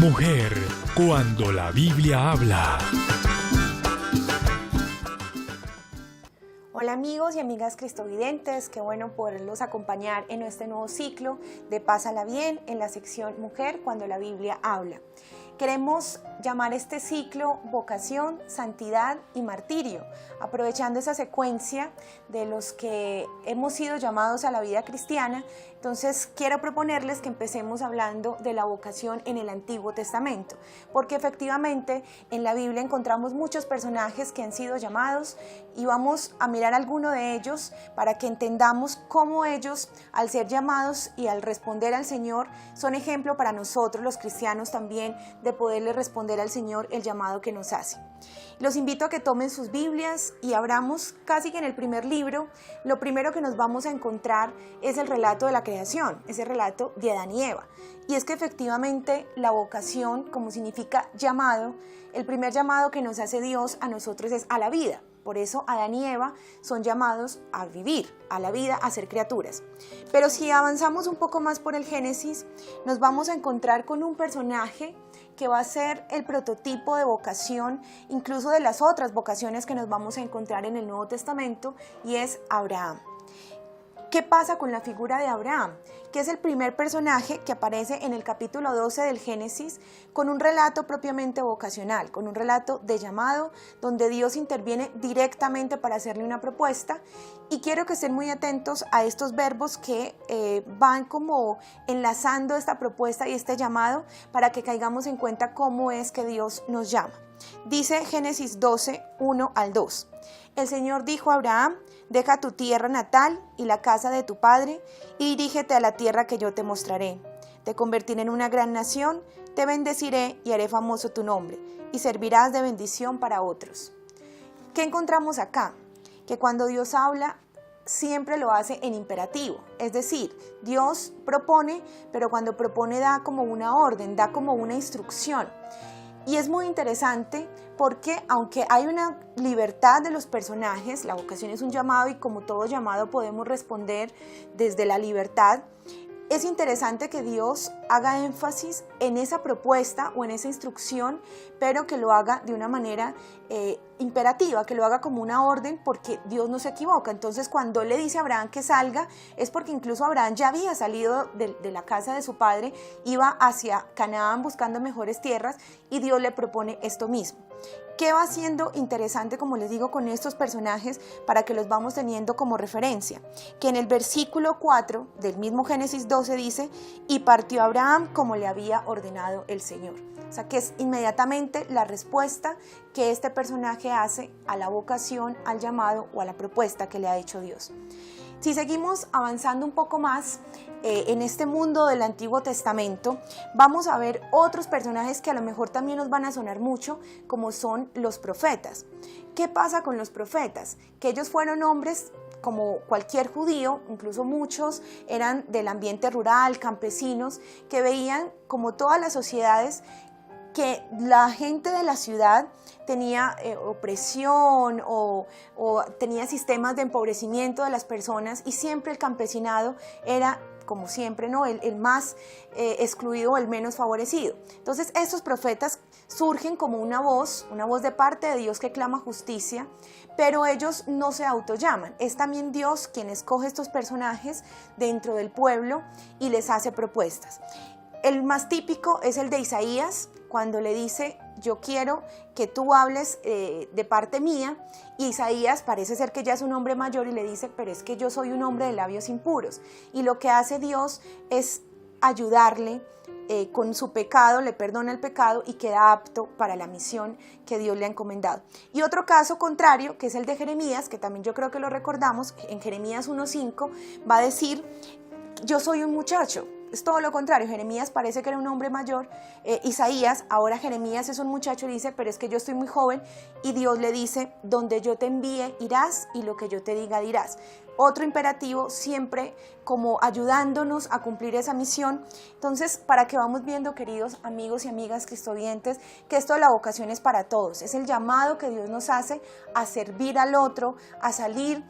Mujer, cuando la Biblia habla. Hola amigos y amigas cristovidentes, qué bueno poderlos acompañar en este nuevo ciclo de Pásala Bien en la sección Mujer cuando la Biblia habla. Queremos llamar este ciclo Vocación, Santidad y Martirio, aprovechando esa secuencia de los que hemos sido llamados a la vida cristiana. Entonces quiero proponerles que empecemos hablando de la vocación en el Antiguo Testamento, porque efectivamente en la Biblia encontramos muchos personajes que han sido llamados y vamos a mirar alguno de ellos para que entendamos cómo ellos, al ser llamados y al responder al Señor, son ejemplo para nosotros los cristianos también de poderle responder al Señor el llamado que nos hace. Los invito a que tomen sus Biblias y abramos casi que en el primer libro. Lo primero que nos vamos a encontrar es el relato de la creación, es el relato de Adán y Eva. Y es que efectivamente la vocación, como significa llamado, el primer llamado que nos hace Dios a nosotros es a la vida. Por eso Adán y Eva son llamados a vivir, a la vida, a ser criaturas. Pero si avanzamos un poco más por el Génesis, nos vamos a encontrar con un personaje que va a ser el prototipo de vocación, incluso de las otras vocaciones que nos vamos a encontrar en el Nuevo Testamento, y es Abraham. ¿Qué pasa con la figura de Abraham? Que es el primer personaje que aparece en el capítulo 12 del Génesis con un relato propiamente vocacional, con un relato de llamado donde Dios interviene directamente para hacerle una propuesta. Y quiero que estén muy atentos a estos verbos que van como enlazando esta propuesta y este llamado para que caigamos en cuenta cómo es que Dios nos llama. Dice Génesis 12, 1 al 2. El Señor dijo a Abraham: deja tu tierra natal y la casa de tu padre y dirígete a la tierra que yo te mostraré. Te convertiré en una gran nación, te bendeciré y haré famoso tu nombre, y servirás de bendición para otros. ¿Qué encontramos acá? Que cuando Dios habla, siempre lo hace en imperativo, es decir, Dios propone, pero cuando propone da como una orden, da como una instrucción. Y es muy interesante porque aunque hay una libertad de los personajes, la vocación es un llamado y como todo llamado podemos responder desde la libertad, es interesante que Dios haga énfasis en esa propuesta o en esa instrucción, pero que lo haga de una manera imperativa, que lo haga como una orden, porque Dios no se equivoca. Entonces cuando le dice a Abraham que salga, es porque incluso Abraham ya había salido de la casa de su padre, iba hacia Canaán buscando mejores tierras y Dios le propone esto mismo. ¿Qué va siendo interesante, como les digo, con estos personajes para que los vamos teniendo como referencia? Que en el versículo 4 del mismo Génesis 12 dice: y partió Abraham como le había ordenado el Señor. O sea que es inmediatamente la respuesta que este personaje hace a la vocación, al llamado o a la propuesta que le ha hecho Dios. Si seguimos avanzando un poco más en este mundo del Antiguo Testamento, vamos a ver otros personajes que a lo mejor también nos van a sonar mucho, como son los profetas. ¿Qué pasa con los profetas? Que ellos fueron hombres como cualquier judío, incluso muchos eran del ambiente rural, campesinos, que veían como todas las sociedades que la gente de la ciudad tenía opresión o tenía sistemas de empobrecimiento de las personas, y siempre el campesinado era, como siempre, ¿no?, el más excluido o el menos favorecido. Entonces estos profetas surgen como una voz de parte de Dios que clama justicia, pero ellos no se autollaman. Es también Dios quien escoge estos personajes dentro del pueblo y les hace propuestas. El más típico es el de Isaías, cuando le dice: yo quiero que tú hables de parte mía. Y Isaías parece ser que ya es un hombre mayor y le dice: pero es que yo soy un hombre de labios impuros. Y lo que hace Dios es ayudarle con su pecado, le perdona el pecado y queda apto para la misión que Dios le ha encomendado. Y otro caso contrario, que es el de Jeremías, que también yo creo que lo recordamos, en Jeremías 1:5 va a decir: yo soy un muchacho. Es todo lo contrario, Jeremías parece que era un hombre mayor, Isaías, ahora Jeremías es un muchacho y dice: pero es que yo estoy muy joven, y Dios le dice: donde yo te envíe irás y lo que yo te diga dirás. Otro imperativo, siempre como ayudándonos a cumplir esa misión. Entonces, para que vamos viendo, queridos amigos y amigas cristovientes, que esto de la vocación es para todos, es el llamado que Dios nos hace a servir al otro, a salir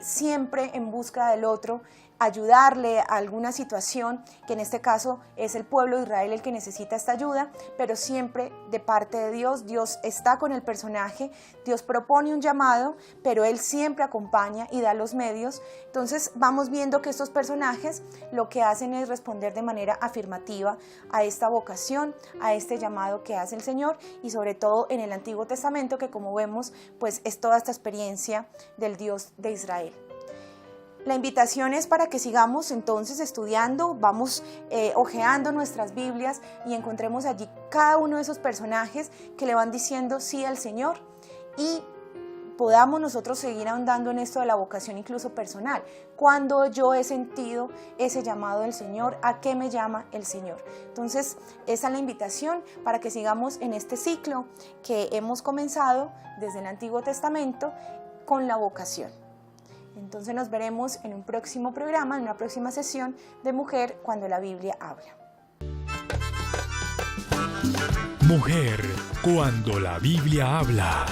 siempre en busca del otro, ayudarle a alguna situación, que en este caso es el pueblo de Israel el que necesita esta ayuda, pero siempre de parte de Dios. Dios está con el personaje, Dios propone un llamado, pero Él siempre acompaña y da los medios. Entonces vamos viendo que estos personajes lo que hacen es responder de manera afirmativa a esta vocación, a este llamado que hace el Señor, y sobre todo en el Antiguo Testamento, que como vemos pues es toda esta experiencia del Dios de Israel. La invitación es para que sigamos entonces estudiando, vamos hojeando nuestras Biblias y encontremos allí cada uno de esos personajes que le van diciendo sí al Señor, y podamos nosotros seguir ahondando en esto de la vocación incluso personal. Cuando yo he sentido ese llamado del Señor, ¿a qué me llama el Señor? Entonces, esa es la invitación para que sigamos en este ciclo que hemos comenzado desde el Antiguo Testamento con la vocación. Entonces nos veremos en un próximo programa, en una próxima sesión de Mujer cuando la Biblia habla. Mujer cuando la Biblia habla.